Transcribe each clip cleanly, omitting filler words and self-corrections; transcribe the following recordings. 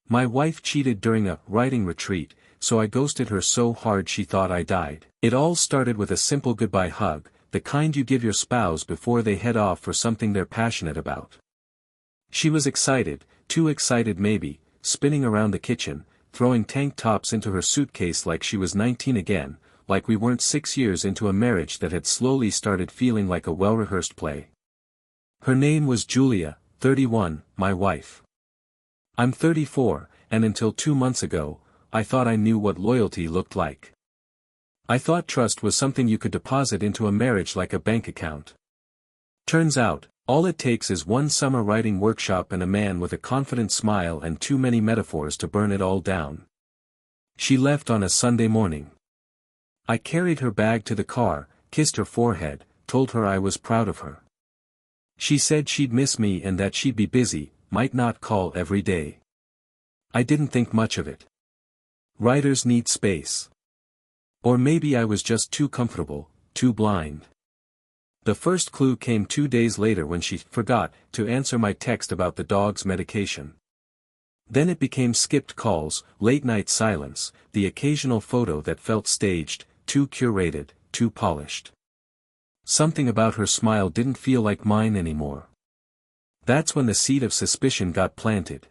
My wife cheated during a writing retreat, so I ghosted her so hard she thought I died. It all started with a simple goodbye hug, the kind you give your spouse before they head off for something they're passionate about. She was excited, too excited maybe, spinning around the kitchen, throwing tank tops into her suitcase like she was 19 again, like we weren't 6 years into a marriage that had slowly started feeling like a well-rehearsed play. Her name was Julia, 31, my wife. I'm 34, and until 2 months ago, I thought I knew what loyalty looked like. I thought trust was something you could deposit into a marriage like a bank account. Turns out, all it takes is one summer writing workshop and a man with a confident smile and too many metaphors to burn it all down. She left on a Sunday morning. I carried her bag to the car, kissed her forehead, told her I was proud of her. She said she'd miss me and that she'd be busy, might not call every day. I didn't think much of it. Writers need space. Or maybe I was just too comfortable, too blind. The first clue came 2 days later when she forgot to answer my text about the dog's medication. Then it became skipped calls, late-night silence, the occasional photo that felt staged, too curated, too polished. Something about her smile didn't feel like mine anymore. That's when the seed of suspicion got planted.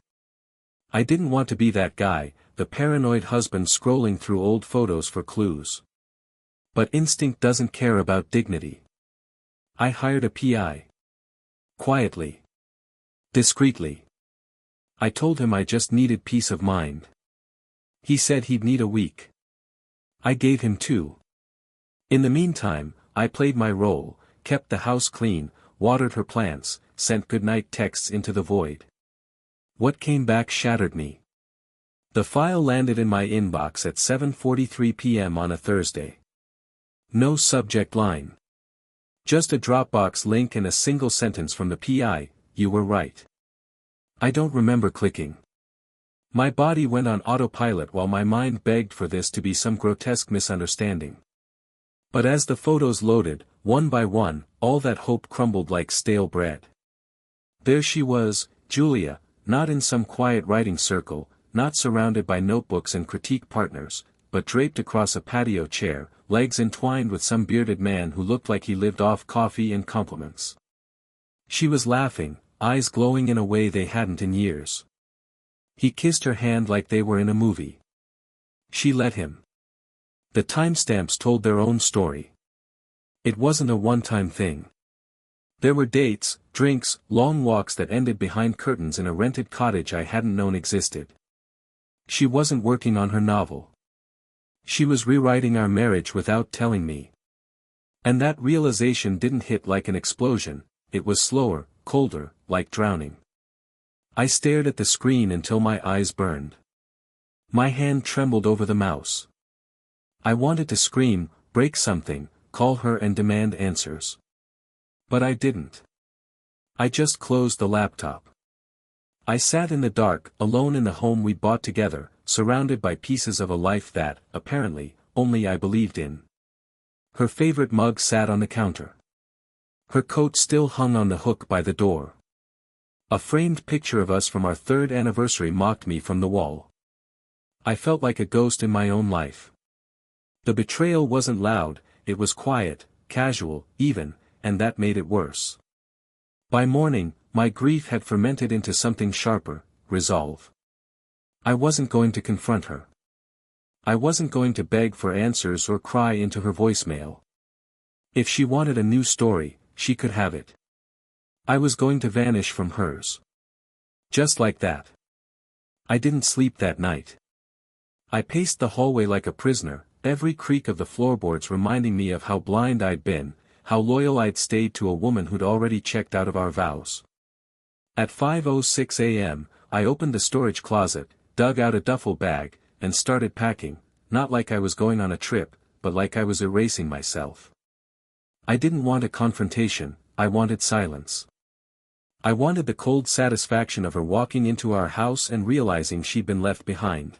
I didn't want to be that guy, the paranoid husband scrolling through old photos for clues. But instinct doesn't care about dignity. I hired a PI. Quietly. Discreetly. I told him I just needed peace of mind. He said he'd need a week. I gave him 2. In the meantime, I played my role, kept the house clean, watered her plants, sent goodnight texts into the void. What came back shattered me. The file landed in my inbox at 7:43 p.m. on a Thursday. No subject line. Just a Dropbox link and a single sentence from the PI, "You were right." I don't remember clicking. My body went on autopilot while my mind begged for this to be some grotesque misunderstanding. But as the photos loaded, one by one, all that hope crumbled like stale bread. There she was, Julia, not in some quiet writing circle, not surrounded by notebooks and critique partners, but draped across a patio chair, legs entwined with some bearded man who looked like he lived off coffee and compliments. She was laughing, eyes glowing in a way they hadn't in years. He kissed her hand like they were in a movie. She let him. The timestamps told their own story. It wasn't a one-time thing. There were dates, drinks, long walks that ended behind curtains in a rented cottage I hadn't known existed. She wasn't working on her novel. She was rewriting our marriage without telling me. And that realization didn't hit like an explosion, it was slower, colder, like drowning. I stared at the screen until my eyes burned. My hand trembled over the mouse. I wanted to scream, break something, call her and demand answers. But I didn't. I just closed the laptop. I sat in the dark, alone in the home we bought together, surrounded by pieces of a life that, apparently, only I believed in. Her favorite mug sat on the counter. Her coat still hung on the hook by the door. A framed picture of us from our 3rd anniversary mocked me from the wall. I felt like a ghost in my own life. The betrayal wasn't loud, it was quiet, casual, even, and that made it worse. By morning, my grief had fermented into something sharper, resolve. I wasn't going to confront her. I wasn't going to beg for answers or cry into her voicemail. If she wanted a new story, she could have it. I was going to vanish from hers. Just like that. I didn't sleep that night. I paced the hallway like a prisoner, every creak of the floorboards reminding me of how blind I'd been, how loyal I'd stayed to a woman who'd already checked out of our vows. At 5:06 a.m., I opened the storage closet, dug out a duffel bag, and started packing, not like I was going on a trip, but like I was erasing myself. I didn't want a confrontation, I wanted silence. I wanted the cold satisfaction of her walking into our house and realizing she'd been left behind.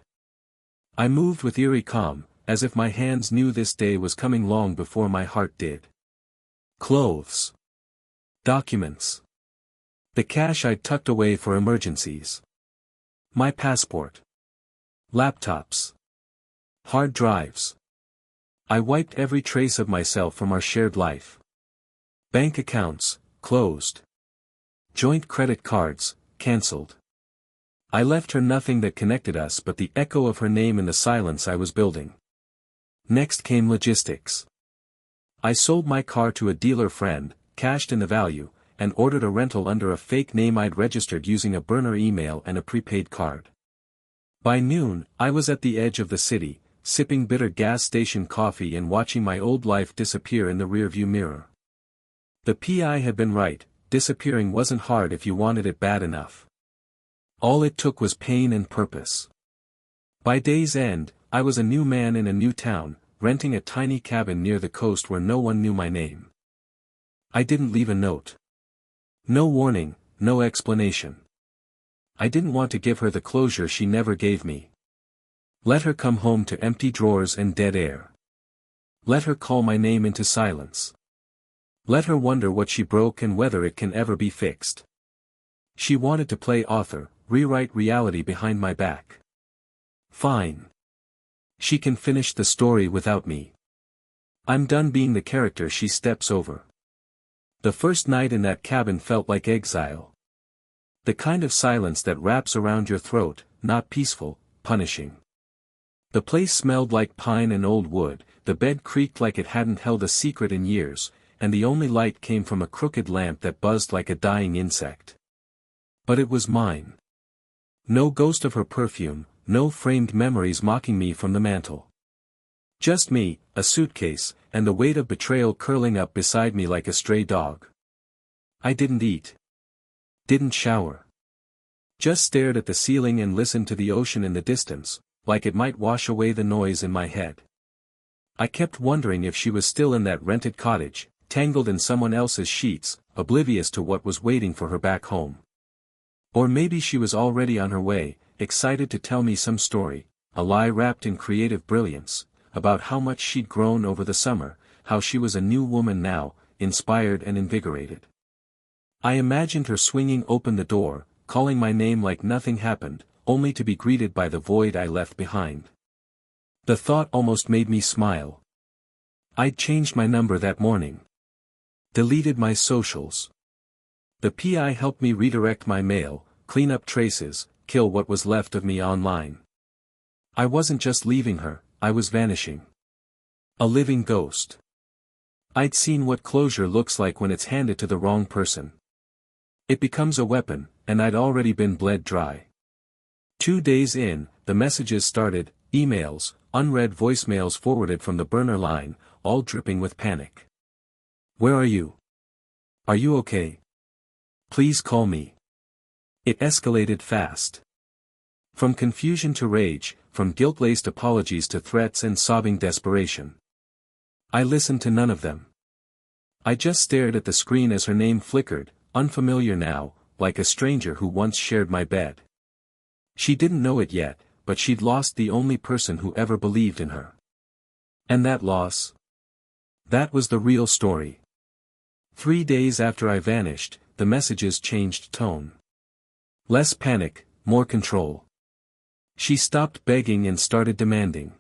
I moved with eerie calm, as if my hands knew this day was coming long before my heart did. Clothes. Documents. The cash I'd tucked away for emergencies. My passport. Laptops. Hard drives. I wiped every trace of myself from our shared life. Bank accounts, closed. Joint credit cards, cancelled. I left her nothing that connected us but the echo of her name in the silence I was building. Next came logistics. I sold my car to a dealer friend, cashed in the value, and ordered a rental under a fake name I'd registered using a burner email and a prepaid card. By noon, I was at the edge of the city, sipping bitter gas station coffee and watching my old life disappear in the rearview mirror. The PI had been right, disappearing wasn't hard if you wanted it bad enough. All it took was pain and purpose. By day's end, I was a new man in a new town, renting a tiny cabin near the coast where no one knew my name. I didn't leave a note. No warning, no explanation. I didn't want to give her the closure she never gave me. Let her come home to empty drawers and dead air. Let her call my name into silence. Let her wonder what she broke and whether it can ever be fixed. She wanted to play author, rewrite reality behind my back. Fine. She can finish the story without me. I'm done being the character she steps over. The first night in that cabin felt like exile. The kind of silence that wraps around your throat, not peaceful, punishing. The place smelled like pine and old wood, the bed creaked like it hadn't held a secret in years, and the only light came from a crooked lamp that buzzed like a dying insect. But it was mine. No ghost of her perfume, no framed memories mocking me from the mantel. Just me, a suitcase, and the weight of betrayal curling up beside me like a stray dog. I didn't eat. Didn't shower. Just stared at the ceiling and listened to the ocean in the distance, like it might wash away the noise in my head. I kept wondering if she was still in that rented cottage, tangled in someone else's sheets, oblivious to what was waiting for her back home. Or maybe she was already on her way, excited to tell me some story, a lie wrapped in creative brilliance, about how much she'd grown over the summer, how she was a new woman now, inspired and invigorated. I imagined her swinging open the door, calling my name like nothing happened, only to be greeted by the void I left behind. The thought almost made me smile. I'd changed my number that morning. Deleted my socials. The PI helped me redirect my mail, clean up traces, kill what was left of me online. I wasn't just leaving her, I was vanishing. A living ghost. I'd seen what closure looks like when it's handed to the wrong person. It becomes a weapon, and I'd already been bled dry. 2 days in, the messages started, emails, unread voicemails forwarded from the burner line, all dripping with panic. Where are you? Are you okay? Please call me. It escalated fast. From confusion to rage, from guilt-laced apologies to threats and sobbing desperation. I listened to none of them. I just stared at the screen as her name flickered, unfamiliar now, like a stranger who once shared my bed. She didn't know it yet, but she'd lost the only person who ever believed in her. And that loss? That was the real story. 3 days after I vanished, the messages changed tone. Less panic, more control. She stopped begging and started demanding.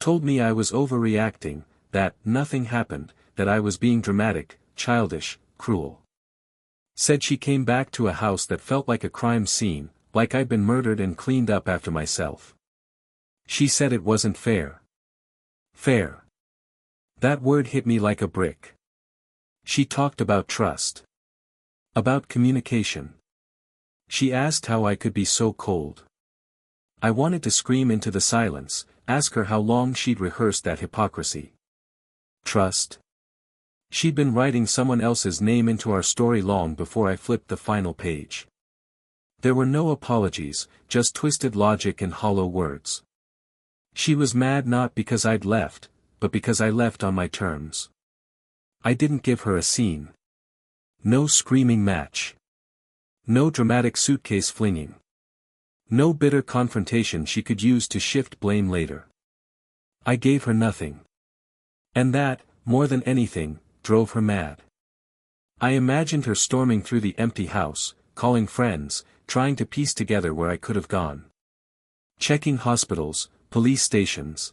Told me I was overreacting, that nothing happened, that I was being dramatic, childish, cruel. Said she came back to a house that felt like a crime scene, like I'd been murdered and cleaned up after myself. She said it wasn't fair. Fair. That word hit me like a brick. She talked about trust. About communication. She asked how I could be so cold. I wanted to scream into the silence, ask her how long she'd rehearsed that hypocrisy. Trust? She'd been writing someone else's name into our story long before I flipped the final page. There were no apologies, just twisted logic and hollow words. She was mad not because I'd left, but because I left on my terms. I didn't give her a scene. No screaming match. No dramatic suitcase flinging. No bitter confrontation she could use to shift blame later. I gave her nothing. And that, more than anything, drove her mad. I imagined her storming through the empty house, calling friends, trying to piece together where I could have gone. Checking hospitals, police stations.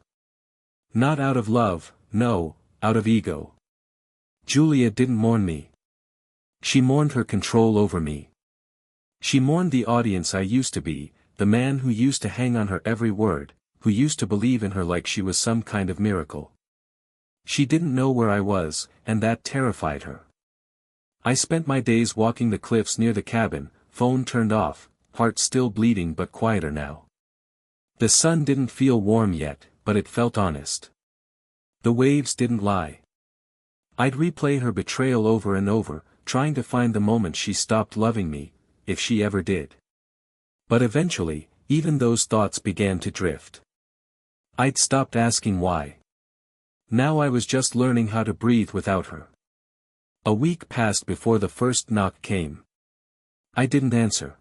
Not out of love, no, out of ego. Julia didn't mourn me. She mourned her control over me. She mourned the audience I used to be, the man who used to hang on her every word, who used to believe in her like she was some kind of miracle. She didn't know where I was, and that terrified her. I spent my days walking the cliffs near the cabin, phone turned off, heart still bleeding but quieter now. The sun didn't feel warm yet, but it felt honest. The waves didn't lie. I'd replay her betrayal over and over, trying to find the moment she stopped loving me, if she ever did. But eventually, even those thoughts began to drift. I'd stopped asking why. Now I was just learning how to breathe without her. A week passed before the first knock came. I didn't answer.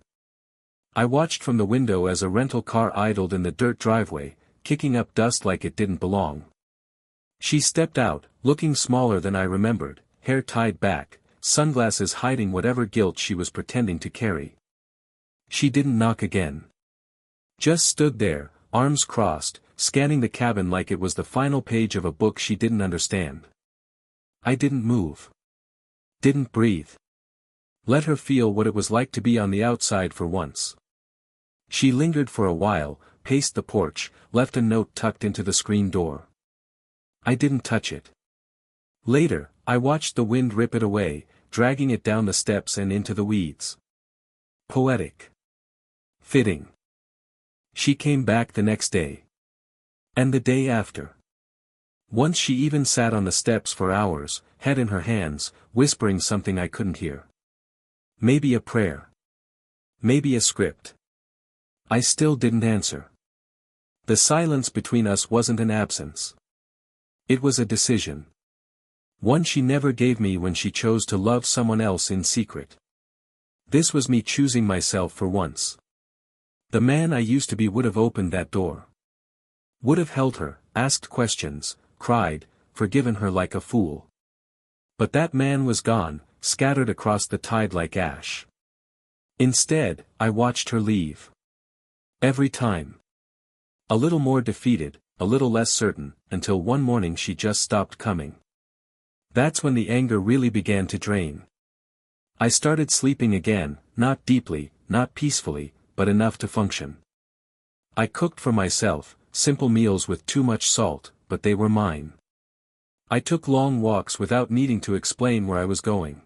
I watched from the window as a rental car idled in the dirt driveway, kicking up dust like it didn't belong. She stepped out, looking smaller than I remembered, hair tied back, sunglasses hiding whatever guilt she was pretending to carry. She didn't knock again. Just stood there, arms crossed, scanning the cabin like it was the final page of a book she didn't understand. I didn't move. Didn't breathe. Let her feel what it was like to be on the outside for once. She lingered for a while, paced the porch, left a note tucked into the screen door. I didn't touch it. Later, I watched the wind rip it away, dragging it down the steps and into the weeds. Poetic. Fitting. She came back the next day. And the day after. Once she even sat on the steps for hours, head in her hands, whispering something I couldn't hear. Maybe a prayer. Maybe a script. I still didn't answer. The silence between us wasn't an absence. It was a decision. One she never gave me when she chose to love someone else in secret. This was me choosing myself for once. The man I used to be would have opened that door. Would have held her, asked questions, cried, forgiven her like a fool. But that man was gone, scattered across the tide like ash. Instead, I watched her leave. Every time. A little more defeated, a little less certain, until one morning she just stopped coming. That's when the anger really began to drain. I started sleeping again, not deeply, not peacefully, but enough to function. I cooked for myself, simple meals with too much salt, but they were mine. I took long walks without needing to explain where I was going.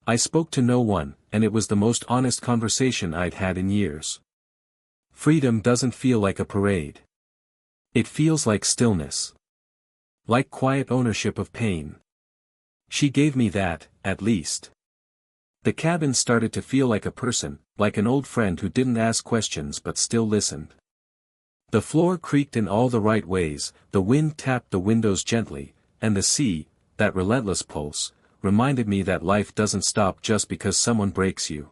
I spoke to no one, and it was the most honest conversation I'd had in years. Freedom doesn't feel like a parade. It feels like stillness. Like quiet ownership of pain. She gave me that, at least. The cabin started to feel like a person, like an old friend who didn't ask questions but still listened. The floor creaked in all the right ways, the wind tapped the windows gently, and the sea, that relentless pulse, reminded me that life doesn't stop just because someone breaks you.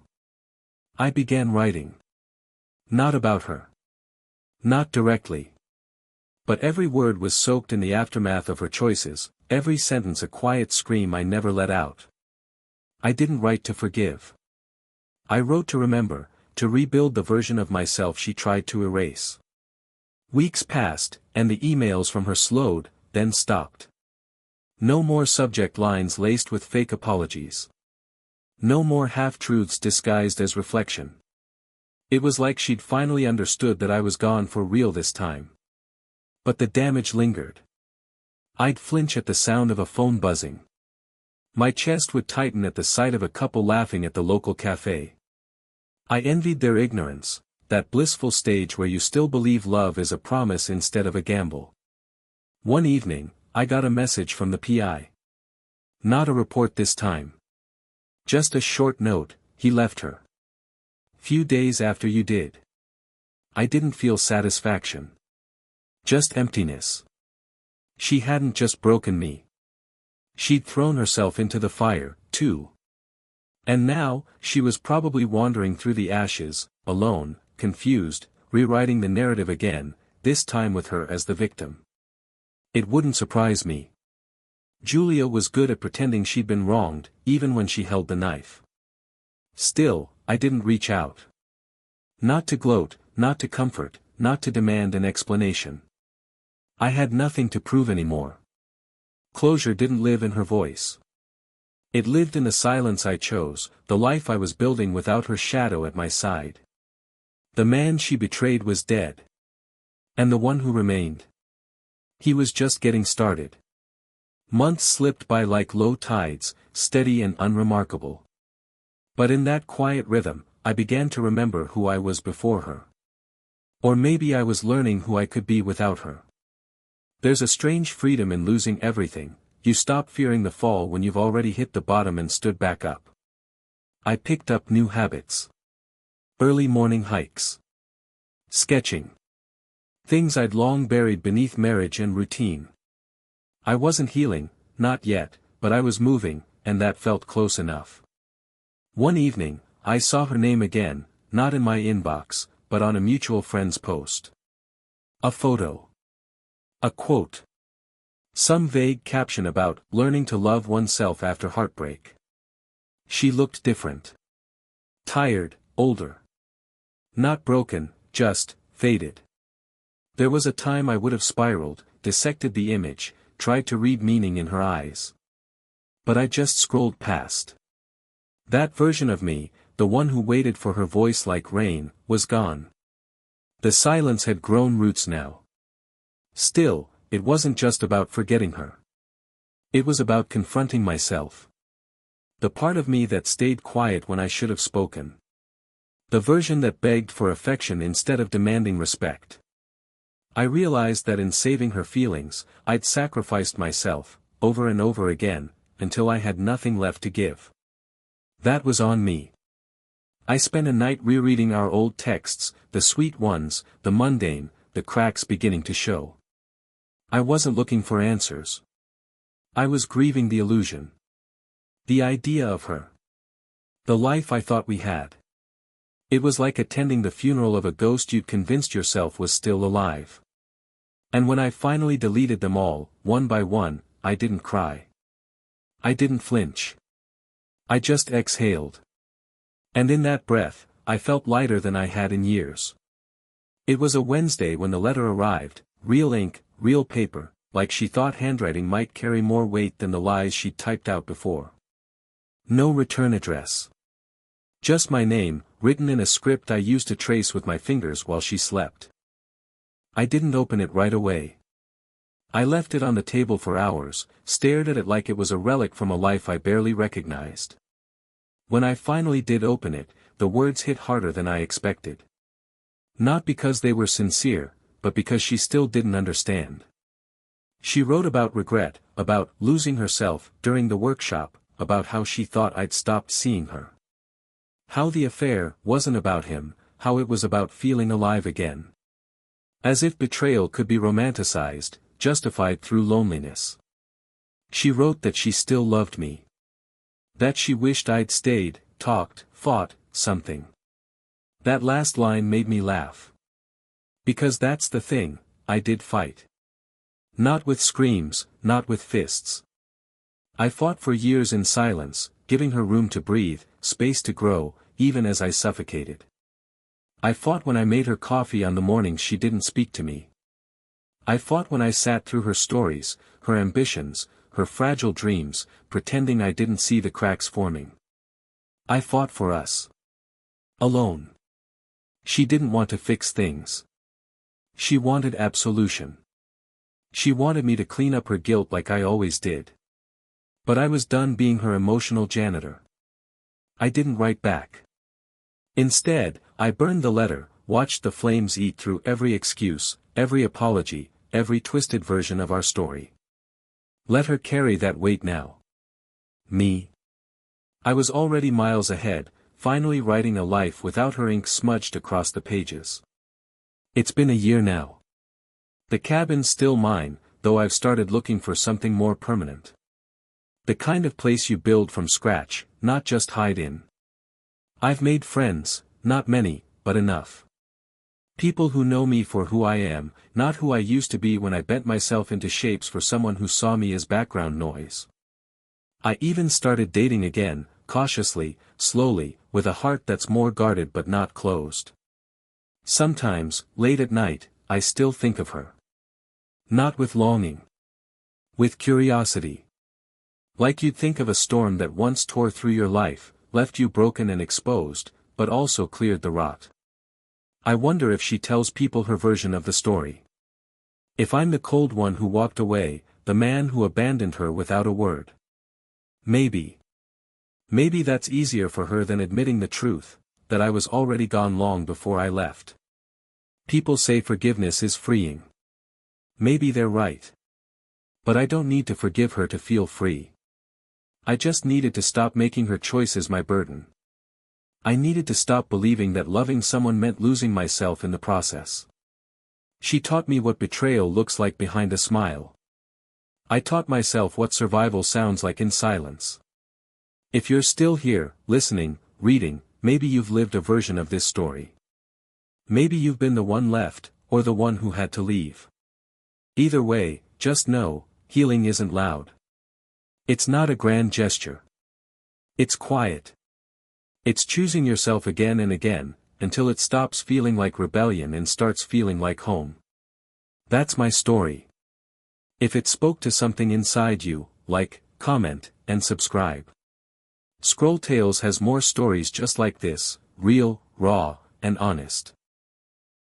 I began writing. Not about her. Not directly. But every word was soaked in the aftermath of her choices, every sentence a quiet scream I never let out. I didn't write to forgive. I wrote to remember, to rebuild the version of myself she tried to erase. Weeks passed, and the emails from her slowed, then stopped. No more subject lines laced with fake apologies. No more half-truths disguised as reflection. It was like she'd finally understood that I was gone for real this time. But the damage lingered. I'd flinch at the sound of a phone buzzing. My chest would tighten at the sight of a couple laughing at the local cafe. I envied their ignorance, that blissful stage where you still believe love is a promise instead of a gamble. One evening, I got a message from the PI. Not a report this time. Just a short note, he left her. Few days after you did. I didn't feel satisfaction. Just emptiness. She hadn't just broken me. She'd thrown herself into the fire, too. And now, she was probably wandering through the ashes, alone, confused, rewriting the narrative again, this time with her as the victim. It wouldn't surprise me. Julia was good at pretending she'd been wronged, even when she held the knife. Still, I didn't reach out. Not to gloat, not to comfort, not to demand an explanation. I had nothing to prove anymore. Closure didn't live in her voice. It lived in the silence I chose, the life I was building without her shadow at my side. The man she betrayed was dead. And the one who remained, he was just getting started. Months slipped by like low tides, steady and unremarkable. But in that quiet rhythm, I began to remember who I was before her. Or maybe I was learning who I could be without her. There's a strange freedom in losing everything. You stop fearing the fall when you've already hit the bottom and stood back up. I picked up new habits. Early morning hikes. Sketching. Things I'd long buried beneath marriage and routine. I wasn't healing, not yet, but I was moving, and that felt close enough. One evening, I saw her name again, not in my inbox, but on a mutual friend's post. A photo. A quote. Some vague caption about learning to love oneself after heartbreak. She looked different. Tired, older. Not broken, just faded. There was a time I would have spiraled, dissected the image, tried to read meaning in her eyes. But I just scrolled past. That version of me, the one who waited for her voice like rain, was gone. The silence had grown roots now. Still, it wasn't just about forgetting her. It was about confronting myself. The part of me that stayed quiet when I should have spoken. The version that begged for affection instead of demanding respect. I realized that in saving her feelings, I'd sacrificed myself, over and over again, until I had nothing left to give. That was on me. I spent a night rereading our old texts, the sweet ones, the mundane, the cracks beginning to show. I wasn't looking for answers. I was grieving the illusion. The idea of her. The life I thought we had. It was like attending the funeral of a ghost you'd convinced yourself was still alive. And when I finally deleted them all, one by one, I didn't cry. I didn't flinch. I just exhaled. And in that breath, I felt lighter than I had in years. It was a Wednesday when the letter arrived, real ink, real paper, like she thought handwriting might carry more weight than the lies she'd typed out before. No return address. Just my name, written in a script I used to trace with my fingers while she slept. I didn't open it right away. I left it on the table for hours, stared at it like it was a relic from a life I barely recognized. When I finally did open it, the words hit harder than I expected. Not because they were sincere, but because she still didn't understand. She wrote about regret, about losing herself during the workshop, about how she thought I'd stopped seeing her. How the affair wasn't about him, how it was about feeling alive again. As if betrayal could be romanticized, justified through loneliness. She wrote that she still loved me. That she wished I'd stayed, talked, fought, something. That last line made me laugh. Because that's the thing, I did fight. Not with screams, not with fists. I fought for years in silence, giving her room to breathe, space to grow, even as I suffocated. I fought when I made her coffee on the mornings she didn't speak to me. I fought when I sat through her stories, her ambitions, her fragile dreams, pretending I didn't see the cracks forming. I fought for us. Alone. She didn't want to fix things. She wanted absolution. She wanted me to clean up her guilt like I always did. But I was done being her emotional janitor. I didn't write back. Instead, I burned the letter, watched the flames eat through every excuse, every apology, every twisted version of our story. Let her carry that weight now. Me. I was already miles ahead, finally writing a life without her ink smudged across the pages. It's been a year now. The cabin's still mine, though I've started looking for something more permanent. The kind of place you build from scratch, not just hide in. I've made friends, not many, but enough. People who know me for who I am, not who I used to be when I bent myself into shapes for someone who saw me as background noise. I even started dating again, cautiously, slowly, with a heart that's more guarded but not closed. Sometimes, late at night, I still think of her. Not with longing. With curiosity. Like you'd think of a storm that once tore through your life, left you broken and exposed, but also cleared the rot. I wonder if she tells people her version of the story. If I'm the cold one who walked away, the man who abandoned her without a word. Maybe. Maybe that's easier for her than admitting the truth, that I was already gone long before I left. People say forgiveness is freeing. Maybe they're right. But I don't need to forgive her to feel free. I just needed to stop making her choices my burden. I needed to stop believing that loving someone meant losing myself in the process. She taught me what betrayal looks like behind a smile. I taught myself what survival sounds like in silence. If you're still here, listening, reading, maybe you've lived a version of this story. Maybe you've been the one left, or the one who had to leave. Either way, just know, healing isn't loud. It's not a grand gesture. It's quiet. It's choosing yourself again and again, until it stops feeling like rebellion and starts feeling like home. That's my story. If it spoke to something inside you, like, comment, and subscribe. ScrollTales has more stories just like this, real, raw, and honest.